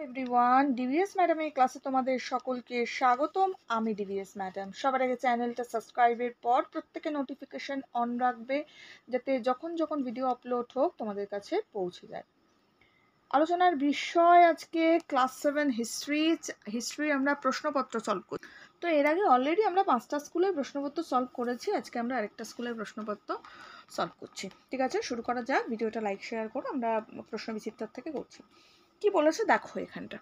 Everyone, DVS ম্যাডামের ক্লাসে তোমাদের সকলকে স্বাগতম। আমি ডিভিএস ম্যাডাম। সবার আগে চ্যানেলটা সাবস্ক্রাইবের পর প্রত্যেকে নোটিফিকেশন অন রাখবে, যাতে যখন যখন ভিডিও আপলোড হোক তোমাদের কাছে পৌঁছে যায়। আলোচনার বিষয় আজকে ক্লাস 7 হিস্ট্রি আমরা প্রশ্নপত্র সলভ করি। তো এর আগে অলরেডি আমরা 5টা স্কুলের প্রশ্নপত্র সলভ করেছি। আজকে আমরা আরেকটা স্কুলের প্রশ্নপত্র সলভ করছি। ঠিক আছে, শুরু করা যাক। ভিডিওটা লাইক শেয়ার করো। আমরা প্রশ্ন বিচিত্রার থেকে করছি। কি বলেছে দেখো এখানটা।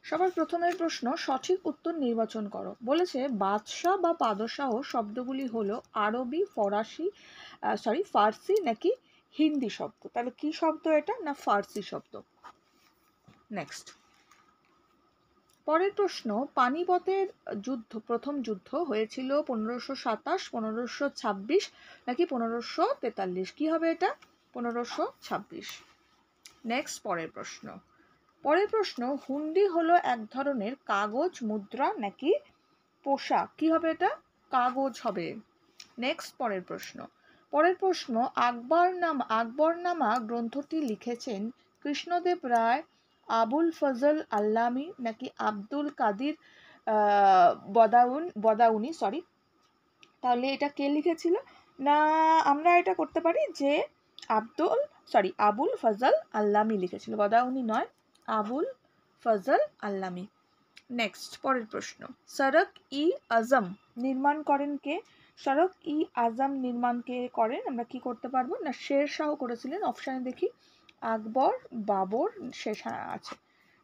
সবার প্রথমের প্রশ্ন, সঠিক উত্তর নির্বাচন করো। বলেছে বাদশাহ বা পাদশাহ শব্দগুলি হলো আরবি, ফার্সি নাকি হিন্দি শব্দ। তাহলে কি শব্দ এটা? না ফার্সি শব্দ। নেক্সট, পরের প্রশ্ন, পানিপথের যুদ্ধ, প্রথম যুদ্ধ হয়েছিল 1527, 1526 নাকি 1543? কি হবে এটা? 1526। নেক্সট, পরের প্রশ্ন, হুন্ডি হলো এক ধরনের কাগজ, মুদ্রা নাকি পোশাক? কি হবে এটা? কাগজ হবে। নেক্সট, পরের প্রশ্ন, আকবরনামা গ্রন্থটি লিখেছেন কৃষ্ণদেব রায়, আবুল ফজল আল্লামি নাকি আব্দুল কাদির বদাউনি? তাহলে এটা কে লিখেছিল? না, আমরা এটা করতে পারি যে আবুল ফজল আল্লামি লিখেছিল, বদাউনি নয়, আবুল ফজল আল্লামি। নেক্সট, পরের প্রশ্ন, সড়ক ই আজম নির্মাণ করেন কে? সড়ক ই আজম নির্মাণ কে করেন? আমরা কি করতে পারবো? না শের শাহ করেছিলেন। অপশানে দেখি আকবর, বাবর, শেরশাহ আছে,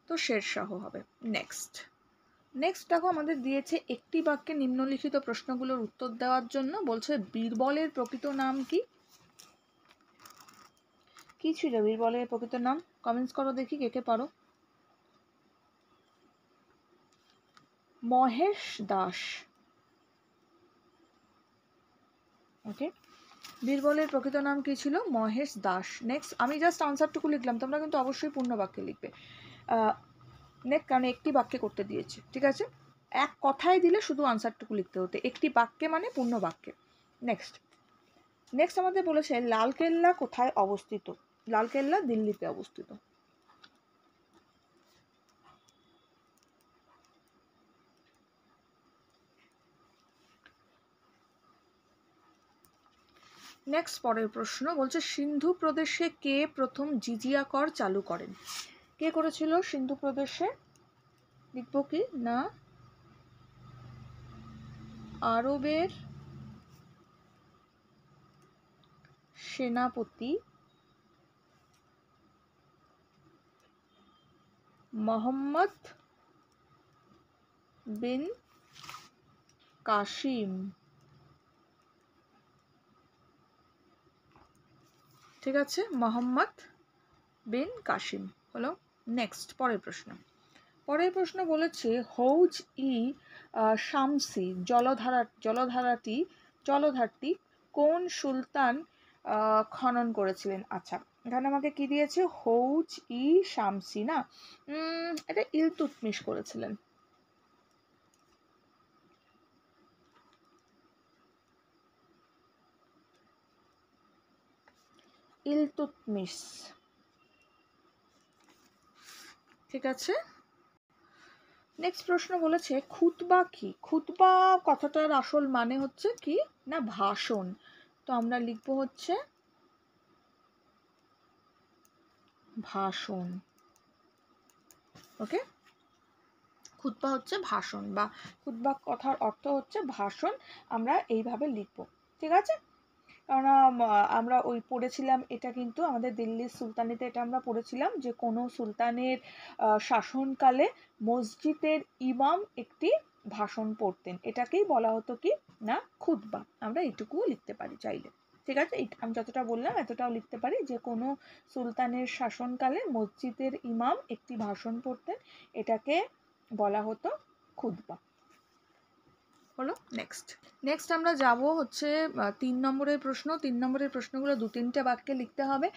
তো শের শাহ হবে। নেক্সট দেখো, আমাদের দিয়েছে একটি বাক্যে নিম্নলিখিত প্রশ্নগুলোর উত্তর দেওয়ার জন্য। বলছে বীরবলের প্রকৃত নাম কি? কি ছিল বীরবলের প্রকৃত নাম? কমেন্টস করো দেখি কে কে পারো। মহেশ দাস। ওকে, বীরবলের প্রকৃত নাম কি ছিল? মহেশ দাস। নেক্সট, আমি জাস্ট আনসারটুকু লিখলাম, তোমরা কিন্তু অবশ্যই পূর্ণ বাক্যে লিখবে। নেক্সট, কারণ একটি বাক্যে করতে দিয়েছে, ঠিক আছে? এক কথায় দিলে শুধু আনসারটুকু লিখতে হতে, একটি বাক্যে মানে পূর্ণ বাক্যে। নেক্সট আমাদের বলেছে লালকেল্লা কোথায় অবস্থিত? লালকেল্লা দিল্লিতে অবস্থিত। নেক্সট, পরের প্রশ্ন বলছে সিন্ধু প্রদেশে কে প্রথম জিজিয়া কর চালু করেন? কে করেছিল সিন্ধু প্রদেশে? লিখব কি? না আরবের সেনাপতি মোহাম্মদ বিন কাসিম। ঠিক আছে, মোহাম্মদ বিন কাসিম হলো। নেক্সট, পরের প্রশ্ন বলেছে হৌজ ই শামসি জলধারটি কোন সুলতান খনন করেছিলেন? আচ্ছা, এখানে আমাকে কি দিয়েছে? হৌজ ই শামসি না, এটা ইলতুৎমিশ করেছিলেন। ইলতুৎমিশ। ঠিক আছে। নেক্সট প্রশ্ন বলেছে খুতবা কি? খুতবা কথাটার আসল মানে হচ্ছে কি? না ভাষণ। তো আমরা লিখবো হচ্ছে ভাষণ। ওকে, খুতবা হচ্ছে ভাষণ, বা খুতবা কথার অর্থ হচ্ছে ভাষণ। আমরা এইভাবে লিখবো, ঠিক আছে? কারণ আমরা ওই পড়েছিলাম, এটা কিন্তু আমাদের দিল্লির সুলতানিতে এটা আমরা পড়েছিলাম যে কোনো সুলতানের শাসনকালে মসজিদের ইমাম একটি ভাষণ পড়তেন, এটাকেই বলা হতো কি? না খুতবা। আমরা এইটুকুও লিখতে পারি চাইলে, ঠিক আছে? আমি যতটা বললাম এতটাও লিখতে পারি যে কোনো সুলতানের শাসনকালে মসজিদের ইমাম একটি ভাষণ পড়তেন, এটাকে বলা হতো খুতবা। হলো। নেক্সট আমরা যাব হচ্ছে 3 নম্বরের প্রশ্ন। 3 নম্বরের প্রশ্নগুলো 2-3টে বাক্যে লিখতে হবে।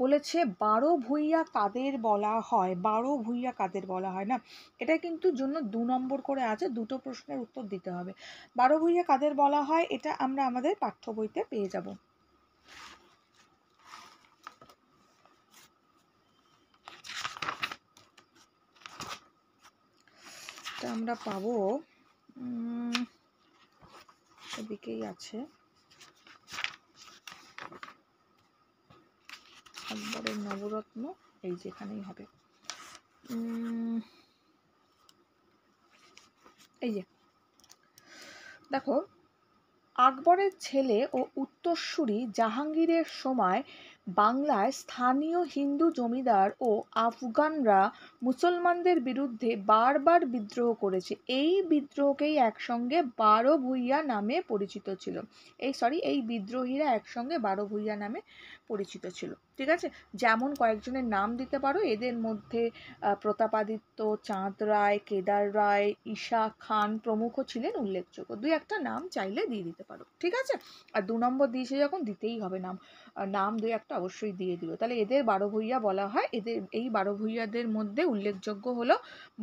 বলেছে 12 ভূঁইয়া কাদের বলা হয়? 12 ভূঁইয়া কাদের বলা হয়? না, এটা কিন্তু জন্য 2 নম্বর করে আছে, দুটো প্রশ্নের উত্তর দিতে হবে। 12 ভূঁইয়া কাদের বলা হয় এটা আমরা আমাদের পাঠ্য বইতে পেয়ে যাব। এটা আমরা পাবো এদিকেই আছে, আকবরের নবরত্ন, এই যেখানেই হবে। এই যে দেখো, আকবরের ছেলে ও উত্তরসূরি জাহাঙ্গীরের সময় বাংলায় স্থানীয় হিন্দু জমিদার ও আফগানরা মুসলমানদের বিরুদ্ধে বারবার বিদ্রোহ করেছে। এই বিদ্রোহকেই একসঙ্গে 12 ভূঁইয়া নামে পরিচিত ছিল। এই বিদ্রোহীরা একসঙ্গে 12 ভূঁইয়া নামে পরিচিত ছিল। ঠিক আছে, যেমন কয়েকজনের নাম দিতে পারো, এদের মধ্যে প্রতাপাদিত্য, চাঁদ রায়, কেদার রায়, ঈশা খান প্রমুখ ছিলেন উল্লেখযোগ্য। দুই একটা নাম চাইলে দিয়ে দিতে পারো। ঠিক আছে, আর 2 নম্বর দিয়েছে যখন দিতেই হবে নাম দুই একটা অবশ্যই দিয়ে দিও। তাহলে এদের 12 ভূঁইয়া বলা হয়। এই 12 ভূঁইয়াদের মধ্যে উল্লেখযোগ্য হলো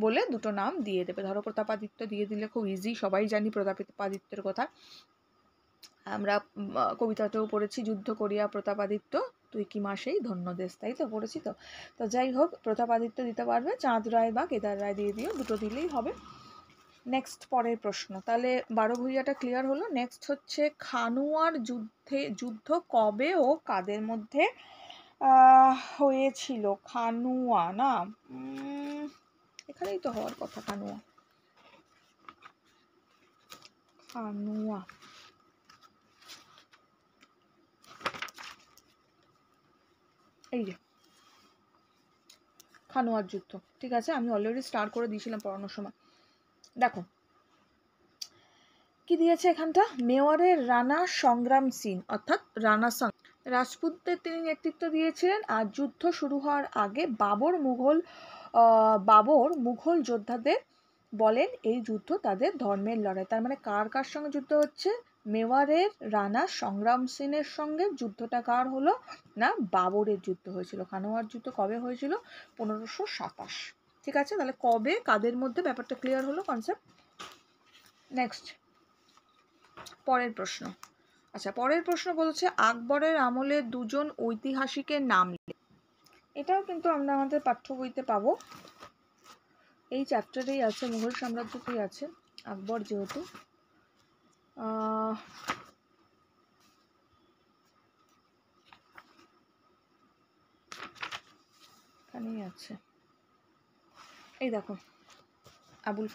বলে দুটো নাম দিয়ে দেবে। ধরো প্রতাপাদিত্য দিয়ে দিলে খুব ইজি, সবাই জানি প্রতাপাদিত্যের কথা, আমরা কবিতাতেও পড়েছি, যুদ্ধ করিয়া প্রতাপাদিত্য তুই কি মাসেই ধন্য দেশ, তাই তো পড়েছি। তো যাই হোক, প্রতাপাদিত্য দিতে পারবে, চাঁদ রায় বা কেদার রায় দিয়ে দিও, দুটো দিলেই হবে। নেক্সট পরের প্রশ্ন, তাহলে 12 ভূঁইয়াটা ক্লিয়ার হলো। নেক্সট হচ্ছে খানুয়ার যুদ্ধ কবে ও কাদের মধ্যে হয়েছিল? খানুয়া না, এখানেই তো হওয়ার কথা। খানুয়া এই যে খানুয়ার যুদ্ধ। ঠিক আছে, আমি অলরেডি স্টার্ট করে দিয়েছিলাম পড়ানোর সময়। দেখো কি দিয়েছে এখানটা, মেওয়ারের রানা সংগ্রাম সিং অর্থাৎ রানা সিং রাজপুতদের তিনি নেতৃত্ব দিয়েছিলেন। আর যুদ্ধ শুরু হওয়ার আগে বাবর মুঘল যোদ্ধাদের বলেন এই যুদ্ধ তাদের ধর্মের লড়াই। তার মানে কার কার সঙ্গে যুদ্ধ হচ্ছে? মেওয়ারের রানা সংগ্রাম সিংয়ের সঙ্গে যুদ্ধটা কার হলো না, বাবরের যুদ্ধ হয়েছিল। খানোয়ার যুদ্ধ কবে হয়েছিল? 1527। ঠিক আছে, তাহলে কবে কাদের মধ্যে, ব্যাপারটা ক্লিয়ার হলো, কনসেপ্ট। নেক্সট পরের প্রশ্ন। আচ্ছা, পরের প্রশ্ন বলছে আকবরের আমলে দুজন ঐতিহাসিকের নাম। এটাও কিন্তু আমরা আমাদের পাঠ্য বইতে পাবো, এই চ্যাপ্টারেই আছে, মুঘল সাম্রাজ্যতেই আছে, আকবর যেহেতু। এখানেই আছে, এই দেখো, আবুল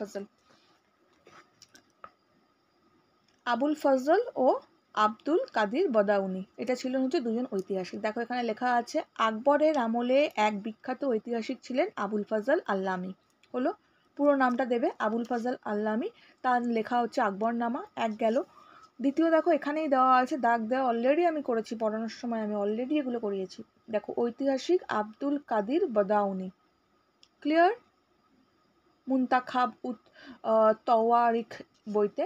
ফজল ও আব্দুল কাদির বদাউনি, এটা ছিল হচ্ছে দুজন ঐতিহাসিক। দেখো এখানে লেখা আছে আকবরের আমলে এক বিখ্যাত ঐতিহাসিক ছিলেন আবুল ফজল আল্লামি। হলো, পুরো নামটা দেবে আবুল ফজল আল্লামি, তার লেখা হচ্ছে আকবরনামা, এক গেল। দ্বিতীয় দেখো এখানেই দেওয়া আছে, দাগ দেওয়া অলরেডি আমি করেছি পড়ানোর সময়, আমি অলরেডি এগুলো করিয়েছি। দেখো ঐতিহাসিক আব্দুল কাদির বদাউনি, ক্লিয়ার? মুন্তাখাব তওয়ারিখ বইতে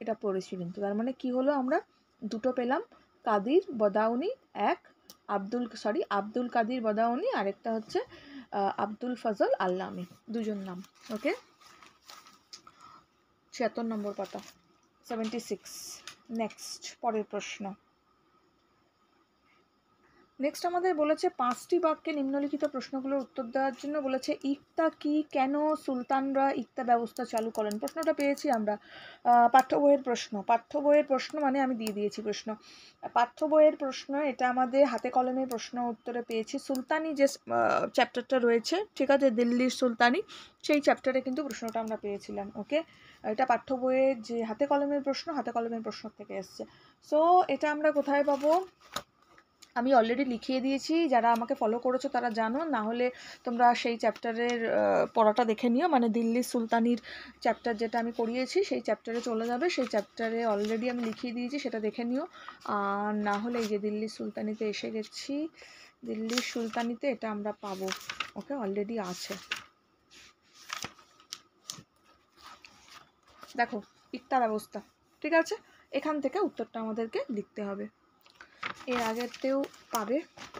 এটা পড়েছি কিন্তু। তার মানে কি হলো, আমরা দুটো পেলাম, কাদির বদাউনি এক, আব্দুল কাদির বদাউনি, আরেকটা হচ্ছে আব্দুল ফজল আল্লামি, দুজন নাম। ওকে, 76 নম্বর পাতা, 76। নেক্সট পরের প্রশ্ন। নেক্সট আমাদের বলেছে 5টি বাক্যে নিম্নলিখিত প্রশ্নগুলোর উত্তর দেওয়ার জন্য বলেছে ইক্তা কি, কেন সুলতানরা ইক্তা ব্যবস্থা চালু করেন। প্রশ্নটা পেয়েছি আমরা পাঠ্য বইয়ের প্রশ্ন মানে আমি দিয়ে দিয়েছি প্রশ্ন, পাঠ্য বইয়ের প্রশ্ন, এটা আমাদের হাতে কলমে প্রশ্ন উত্তরে পেয়েছি। সুলতানি যে চ্যাপ্টারটা রয়েছে, ঠিক আছে, দিল্লির সুলতানি, সেই চ্যাপ্টারে কিন্তু প্রশ্নটা আমরা পেয়েছিলাম। ওকে, এটা পাঠ্য বইয়ের যে হাতে কলমের প্রশ্ন থেকে এসছে। সো এটা আমরা কোথায় পাবো? আমি অলরেডি লিখিয়ে দিয়েছি, যারা আমাকে ফলো করেছো তারা জানো, না হলে তোমরা সেই চ্যাপ্টারের পড়াটা দেখে নিও, মানে দিল্লির সুলতানির চ্যাপ্টার যেটা আমি করিয়েছি সেই চ্যাপ্টারে চলে যাবে, সেই চ্যাপ্টারে অলরেডি আমি লিখিয়ে দিয়েছি, সেটা দেখে নিও। আর না হলে এই যে দিল্লির সুলতানিতে এসে গেছি, দিল্লির সুলতানিতে এটা আমরা পাবো। ওকে, অলরেডি আছে। দেখো ইক্তা ব্যবস্থা, ঠিক আছে, এখান থেকে উত্তরটা আমাদেরকে লিখতে হবে। এর আগেরতেও পাবে।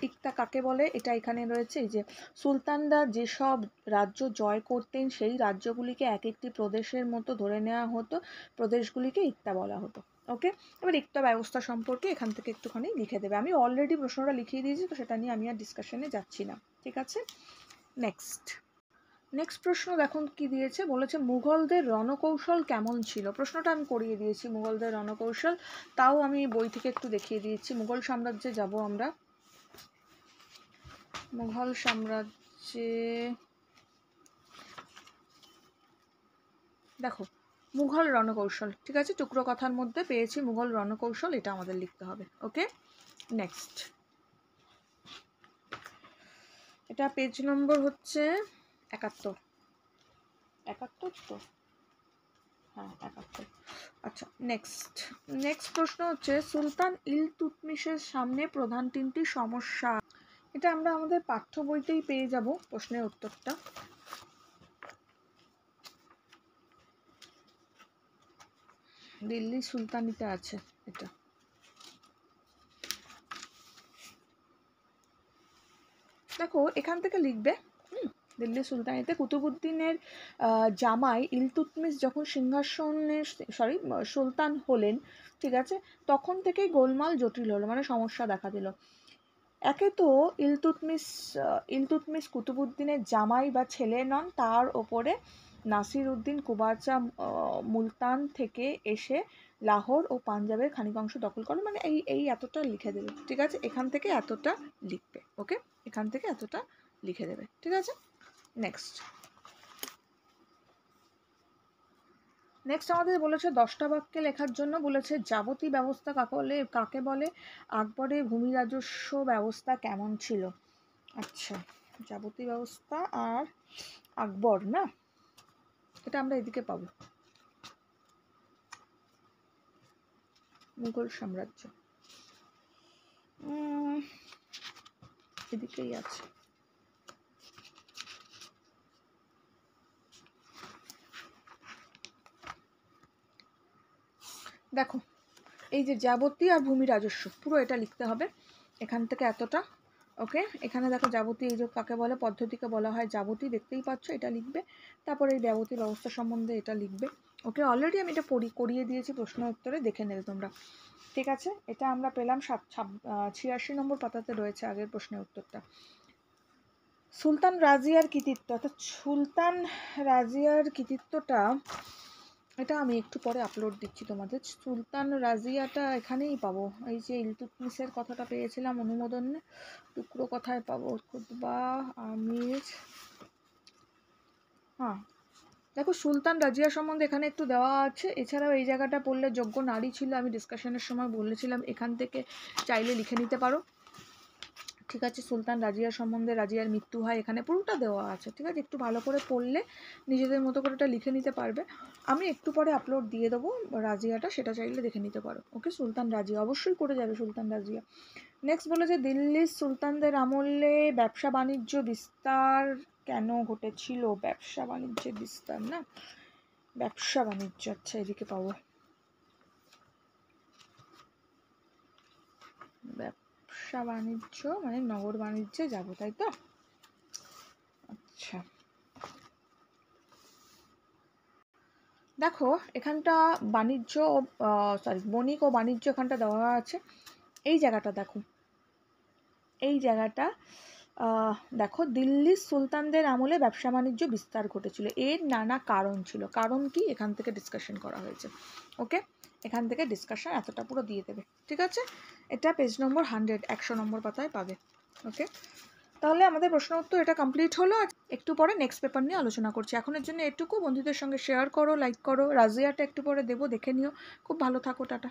ইক্তা কাকে বলে, এটা এখানে রয়েছে, যে সুলতানরা যেসব রাজ্য জয় করতেন সেই রাজ্যগুলিকে এক একটি প্রদেশের মতো ধরে নেওয়া হতো, প্রদেশগুলিকে ইক্তা বলা হতো। ওকে, এবার ইক্তা ব্যবস্থা সম্পর্কে এখান থেকে একটুখানি লিখে দেবে। আমি অলরেডি প্রশ্নটা লিখিয়ে দিয়েছি, তো সেটা নিয়ে আমি আর ডিসকাশনে যাচ্ছি না। ঠিক আছে, নেক্সট নেক্সট প্রশ্ন দেখুন কি দিয়েছে, বলেছে মুঘলদের রণকৌশল কেমন ছিল। প্রশ্নটা আমি করিয়ে দিয়েছি মুঘলদের রণকৌশল, তাও আমি বই থেকে একটু দেখিয়ে দিয়েছি। মুঘল সাম্রাজ্যে যাব আমরা, মুঘল সাম্রাজ্যে দেখো মুঘল রণকৌশল, ঠিক আছে, টুকরো কথার মধ্যে পেয়েছি মুঘল রণকৌশল, এটা আমাদের লিখতে হবে। ওকে, নেক্সট, এটা পেজ নম্বর হচ্ছে 71। 71 তো, হ্যাঁ 71। আচ্ছা, নেক্সট প্রশ্ন হচ্ছে সুলতান ইলতুৎমিশের সামনে প্রধান তিনটি সমস্যা। এটা আমরা আমাদের পাঠ্য বইতেই পেয়ে যাব প্রশ্নের উত্তরটা। দিল্লি সুলতানিতে আছে এটা। দেখো এখান থেকে লিখবে, দিল্লি সুলতানিতে কুতুবউদ্দিনের জামাই ইলতুৎমিশ যখন সিংহাসনের সুলতান হলেন, ঠিক আছে, তখন থেকেই গোলমাল জটিল হলো, মানে সমস্যা দেখা দিল। একে তো ইলতুৎমিশ কুতুবউদ্দিনের জামাই বা ছেলে নন, তার ওপরে নাসির উদ্দিন কুবাচা মুলতান থেকে এসে লাহোর ও পাঞ্জাবের খানিক অংশ দখল করে, মানে এই এতটা লিখে দেবে, ঠিক আছে, এখান থেকে এতটা লিখবে। ওকে, এখান থেকে এতটা লিখে দেবে, ঠিক আছে। নেক্সট আমাদের বলেছে 10টা বাক্যে লেখার জন্য বলেছে যাবতীয় ব্যবস্থা কাকে বলে, আকবরের ভূমি রাজস্ব ব্যবস্থা কেমন ছিল। আচ্ছা, যাবতীয় ব্যবস্থা আর আকবর, না এটা আমরা এদিকে পাবো, মুঘল সাম্রাজ্য এদিকেই আছে। দেখো এই যে যাবতীয় আর ভূমি রাজস্ব পুরো এটা লিখতে হবে, এখান থেকে এতটা। ওকে, এখানে দেখো যাবতীয় এই যে কাকে বলে, পদ্ধতিকে বলা হয় যাবতীয়, দেখতেই পাচ্ছ, এটা লিখবে। তারপরে এই যাবতীয় ব্যবস্থা সম্বন্ধে এটা লিখবে। ওকে, অলরেডি আমি এটা করিয়ে দিয়েছি প্রশ্ন উত্তরে, দেখে নেবে তোমরা, ঠিক আছে। এটা আমরা পেলাম 86 নম্বর পাতাতে রয়েছে আগের প্রশ্নের উত্তরটা। সুলতান রাজিয়ার কৃতিত্ব, অর্থাৎ সুলতান রাজিয়ার কৃতিত্বটা, এটা আমি একটু পরে আপলোড দিচ্ছি তোমাদের। সুলতান রাজিয়াটা এখানেই পাবো, এই যে ইলতুৎমিশের কথাটা পেয়েছিলাম অনুমোদন, টুকরো কথায় পাবো, খুতবা আমির, হ্যাঁ দেখো সুলতান রাজিয়া সম্বন্ধে এখানে একটু দেওয়া আছে। এছাড়াও এই জায়গাটা পড়লে যোগ্য নারী ছিল, আমি ডিসকাশনের সময় বলেছিলাম, এখান থেকে চাইলে লিখে নিতে পারো, ঠিক আছে। সুলতান রাজিয়া সম্বন্ধে, রাজিয়ার মৃত্যু হয়, এখানে পুরোটা দেওয়া আছে, ঠিক আছে, একটু ভালো করে পড়লে নিজেদের মতো করে এটা লিখে নিতে পারবে। আমি একটু পরে আপলোড দিয়ে দেবো রাজিয়াটা, সেটা চাইলে দেখে নিতে পারো। ওকে, সুলতান রাজিয়া অবশ্যই করে যাবে সুলতান রাজিয়া। নেক্সট বলেছে দিল্লির সুলতানদের আমলে ব্যবসা বাণিজ্য বিস্তার কেন ঘটেছিল। ব্যবসা বাণিজ্যের বিস্তার, না ব্যবসা বাণিজ্য, আচ্ছা এদিকে পাবো, ব্যবসা বাণিজ্য মানে নগর বাণিজ্যে যাবো, তাই তো। আচ্ছা দেখো এখানটা বাণিজ্য বণিক ও বাণিজ্য এখানটা দেওয়া আছে। এই জায়গাটা দেখো, এই জায়গাটা দেখো দিল্লির সুলতানদের আমলে ব্যবসা বাণিজ্য বিস্তার ঘটেছিল, এর নানা কারণ ছিল। কারণ কি, এখান থেকে ডিসকাশন করা হয়েছে। ওকে, এখান থেকে ডিসকাশন এতটা পুরো দিয়ে দেবে, ঠিক আছে। এটা পেজ নম্বর 100 নম্বর পাতায় পাবে। ওকে, তাহলে আমাদের প্রশ্ন উত্তর এটা কমপ্লিট হলো। একটু পরে নেক্সট পেপার নিয়ে আলোচনা করছি। এখনের জন্য এটুকু, বন্ধুদের সঙ্গে শেয়ার করো, লাইক করো। রাজিয়াটা একটু পরে দেবো, দেখে নিও। খুব ভালো থাকো, টাটা।